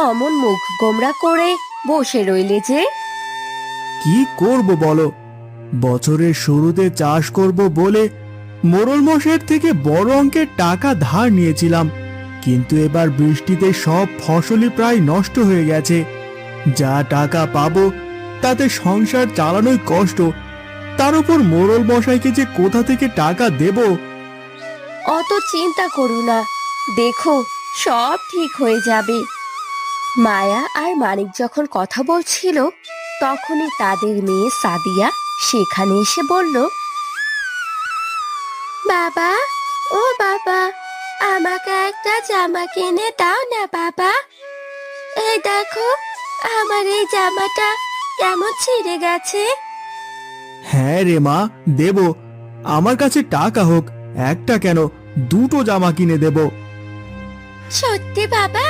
অমন মুখ গোমরা করে বসে রইলে যে? কি করব বলো, বছরের শুরুতে চাষ করব বলে মোড়ল মশাইয়ের থেকে বড় অঙ্কের টাকা ধার নিয়েছিলাম, কিন্তু এবার বৃষ্টিতে সব ফসলই প্রায় নষ্ট হয়ে গেছে। যা টাকা পাবো তাতে সংসার চালানোই কষ্ট, তার উপর মোড়ল মশাইকে যে কোথা থেকে টাকা দেব। অত চিন্তা করো না, দেখো সব ঠিক হয়ে যাবে। মায়া আর মানিক যখন কথা বলছিল তখনই তাদের মেয়ে সাদিয়া সেখানে এসে বলল, বাবা, ও বাবা, আমাকে একটা জামা কিনে দাও না বাবা। এই দেখো, আমার এই জামাটা কেমন ছিঁড়ে গেছে। হ্যাঁ রে মা, দেব। আমার কাছে টাকা হোক, একটা কেন দুটো জামা কিনে দেব। সত্যি বাবা?